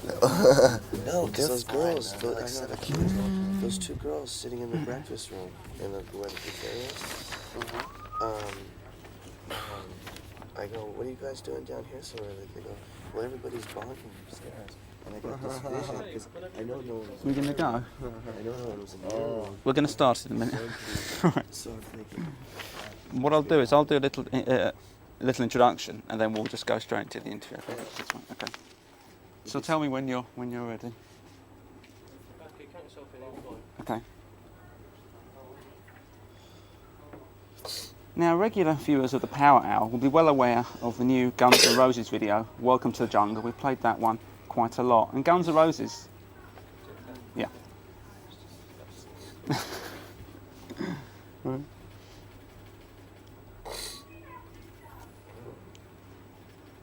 No, because those girls, those two girls sitting in the breakfast room in the cafeterias. I go, what are you guys doing down here so early? They go, well, everybody's bonking upstairs. And I got this vision, because I know no one was We're going to go? I know no one was in the room. We're going to start in a minute. Right. So I'm thinking... What I'll do is I'll do a little introduction, and then we'll just go straight into the interview. Okay. So tell me when you're ready. Okay. Now, regular viewers of the Power Hour will be well aware of the new Guns N' Roses video, Welcome to the Jungle. We played that one quite a lot. And Guns N' Roses... Yeah. Right.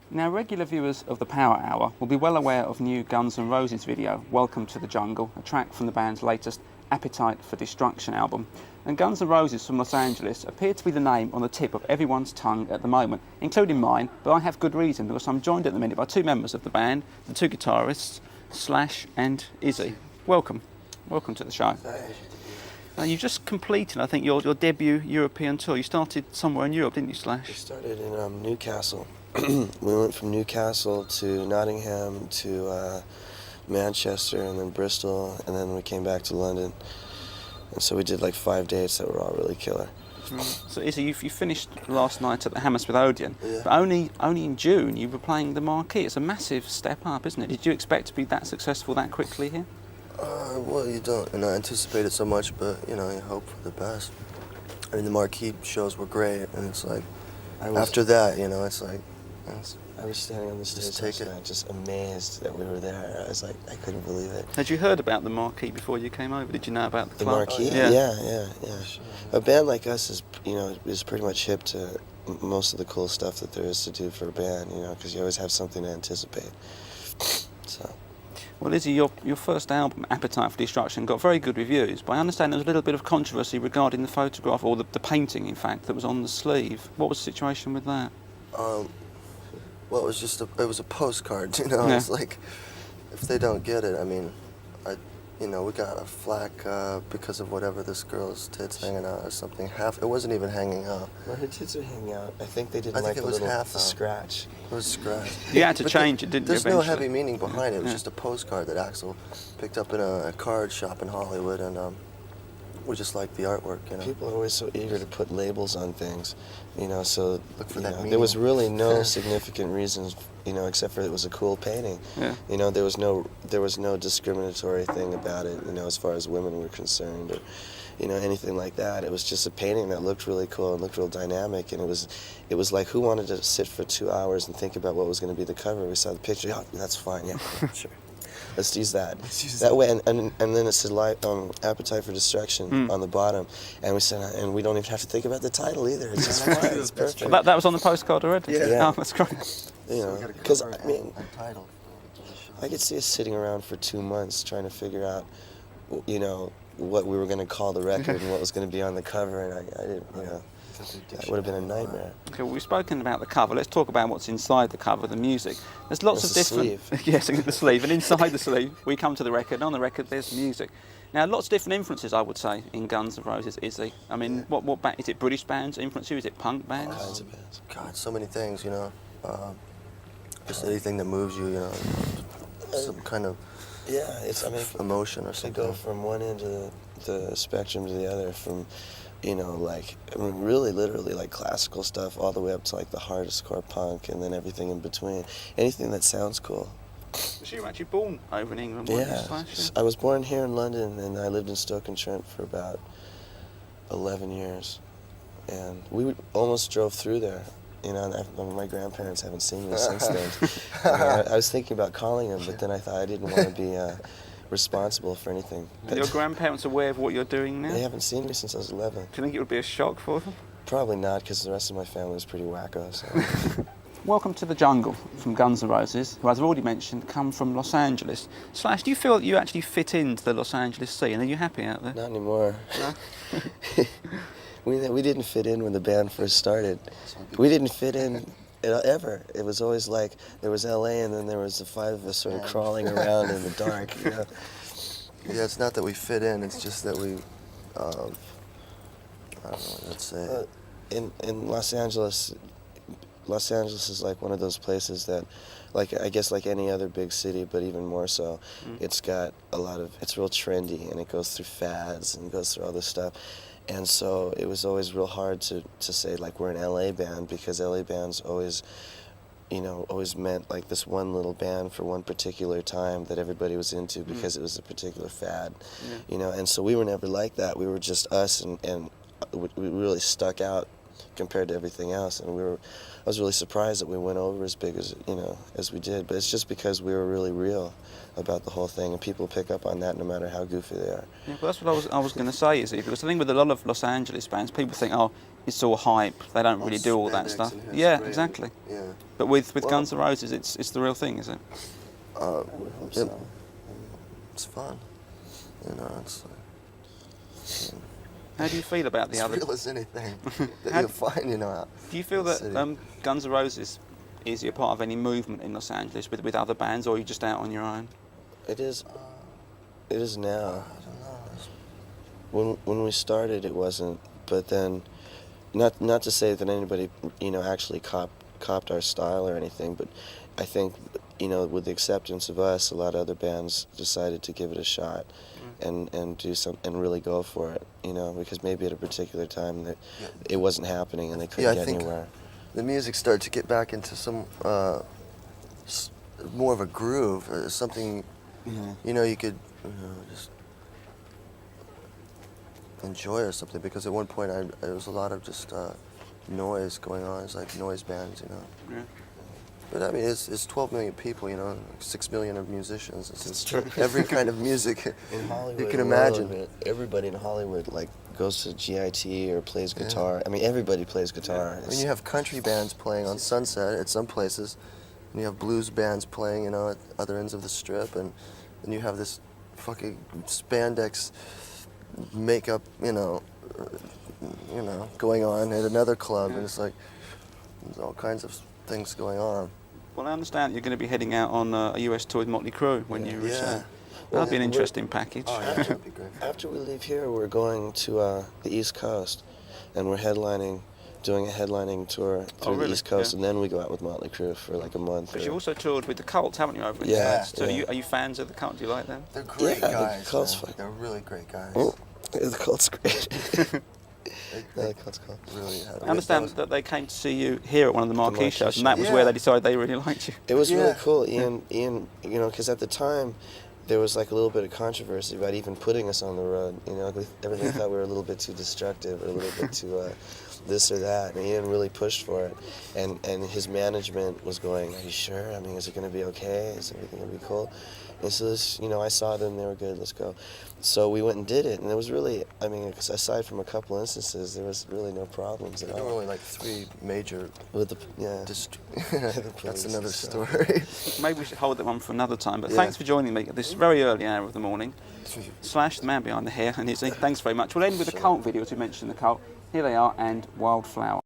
Now, regular viewers of the Power Hour will be well aware of new Guns N' Roses video, Welcome to the Jungle, a track from the band's latest Appetite for Destruction album. And Guns N' Roses from Los Angeles appear to be the name on the tip of everyone's tongue at the moment, including mine, but I have good reason because I'm joined at the minute by two members of the band, the two guitarists, Slash and Izzy. Welcome to the show. You've just completed, I think, your debut European tour. You started somewhere in Europe, didn't you, Slash? We started in Newcastle. We went from Newcastle to Nottingham to Manchester and then Bristol, and then we came back to London. And so we did like 5 dates that were all really killer. So Izzy, you finished last night at the Hammersmith Odeon, but only in June you were playing the Marquee. It's a massive step up, isn't it? Did you expect to be that successful that quickly here? Well, you don't anticipate it so much, but you hope for the best. I mean, the Marquee shows were great, and it's like after that, it's like I was standing on the stage just amazed that we were there. I was like, I couldn't believe it. Had you heard about the Marquee before you came over? Did you know about the club? Marquee? Yeah. A band like us is pretty much hip to most of the cool stuff that there is to do for a band, because you always have something to anticipate. So. Well, Izzy, your first album, Appetite for Destruction, got very good reviews, but I understand there was a little bit of controversy regarding the photograph, or the painting, in fact, that was on the sleeve. What was the situation with that? Well, it was a postcard, It's like, if they don't get it, I mean, we got a flack because of whatever this girl's tits hanging out or something. It wasn't even hanging out. Well, her tits are hanging out. I think they didn't like the scratch. It was scratch. You had to change it, didn't you, There's no eventually? heavy meaning behind it. It was just a postcard that Axel picked up in a card shop in Hollywood, and we just liked the artwork, People are always so eager to put labels on things, so look for that meaning. There was really no significant reasons, except for it was a cool painting. Yeah. There was no discriminatory thing about it, as far as women were concerned, or anything like that. It was just a painting that looked really cool and looked real dynamic, and it was like, who wanted to sit for 2 hours and think about what was going to be the cover? We saw the picture. Yeah, that's fine. Yeah, sure. Let's use that. That way, and then it said Appetite for Destruction on the bottom, and we said, and we don't even have to think about the title either. It's just fine. It's perfect. Well, that was on the postcard already? Yeah. Oh, that's great. Because I could see us sitting around for 2 months trying to figure out, what we were going to call the record and what was going to be on the cover, and I didn't, that would have been a nightmare. Okay, well, we've spoken about the cover. Let's talk about what's inside the cover, the music. There's lots of different... Sleeve. Yes, the sleeve. And inside the sleeve, we come to the record, and on the record, there's music. Now, lots of different influences, I would say, in Guns N' Roses, Izzy. I mean, what is it British bands influence you? Is it punk bands? All kinds of bands. God, so many things, just anything that moves you, some kind of emotion or something. To go from one end of the spectrum to the other, from really literally like classical stuff all the way up to like the hardest core punk, and then everything in between. Anything that sounds cool. So you were actually born over in England, weren't you, you, Slash? I was born here in London, and I lived in Stoke-on-Trent for about 11 years. And we almost drove through there. My grandparents haven't seen me since then. I was thinking about calling them, but then I thought I didn't want to be responsible for anything. Are your grandparents aware of what you're doing now? They haven't seen me since I was 11. Do you think it would be a shock for them? Probably not, because the rest of my family is pretty wacko. So. Welcome to the Jungle from Guns N' Roses, who, as I've already mentioned, come from Los Angeles. Slash, do you feel that you actually fit into the Los Angeles scene? Are you happy out there? Not anymore. No? We didn't fit in when the band first started. We didn't fit in ever. It was always like there was L.A. and then there was the five of us sort of crawling around in the dark. You know? Yeah, it's not that we fit in. It's just that we, I don't know. Let's say. In Los Angeles is like one of those places that, like, I guess like any other big city, but even more so, it's got a lot of, it's real trendy, and it goes through fads and goes through all this stuff. And so it was always real hard to say like we're an LA band, because LA bands always, you know, always meant like this one little band for one particular time that everybody was into because it was a particular fad, you know. And so we were never like that. We were just us, and we really stuck out compared to everything else. And I was really surprised that we went over as big as, you know, as we did. But it's just because we were really real about the whole thing, and people pick up on that no matter how goofy they are. Yeah, well, that's what I was going to say, Izzy, because I think with a lot of Los Angeles bands, people think, oh, it's all hype. They don't really do all that stuff. Yeah, exactly. Yeah. But with Guns N' Roses, it's the real thing, is it? It's fun. You know, it's. How do you feel about the As other? real as anything that you'll find, you know. Do you feel that Guns N' Roses is a part of any movement in Los Angeles with other bands, or are you just out on your own? It is now. When we started, it wasn't. But then, not to say that anybody, you know, actually copped our style or anything. But I think, you know, with the acceptance of us, a lot of other bands decided to give it a shot, and do some and really go for it. You know, because maybe at a particular time that it wasn't happening and they couldn't get anywhere. The music started to get back into some more of a groove, something, you know, you could, you know, just enjoy or something. Because at one point, there was a lot of just noise going on. It's like noise bands, you know. Yeah. But I mean, it's 12 million people, you know, 6 million of musicians. It's true. Every kind of music In Hollywood, you can imagine. Everybody in Hollywood like goes to GIT or plays guitar. I mean, everybody plays guitar. I mean, you have country bands playing on Sunset at some places, and you have blues bands playing, you know, at other ends of the Strip, and then you have this fucking spandex makeup, you know, going on at another club, and it's like there's all kinds of things going on. Well, I understand you're going to be heading out on a US tour with Motley Crue when you return. That'll be an interesting package. Oh, yeah, that'd be great. After we leave here, we're going to the East Coast, and we're doing a headlining tour through the East Coast, and then we go out with Motley Crue for like a month. Because you also toured with the Cult, haven't you, over in Yeah. So are you fans of the Cult? Do you like them? They're great guys. The Cult's man. They're really great guys. Oh, the Cult's great. The Cult's cool. Really. I understand that they came to see you here at one of the marquee shows, and that was Yeah. where they decided they really liked you. It was really cool. Ian, you know, because at the time, there was like a little bit of controversy about even putting us on the road. You know, everybody thought we were a little bit too destructive or a little bit too this or that, and Ian really pushed for it. And his management was going, "Are you sure? I mean, is it going to be okay? Is everything going to be cool?" And so this, you know, I saw them; they were good. Let's go. So we went and did it, and it was really, I mean, aside from a couple instances, there was really no problems at There were all. only like 3 major. With the That's another story. Maybe we should hold that one for another time. But thanks for joining me at this very early hour of the morning. Slash, the man behind the hair, and Izzy. Thanks very much. We'll end with the Cult video, as we mentioned the Cult. Here they are, and Wildflower.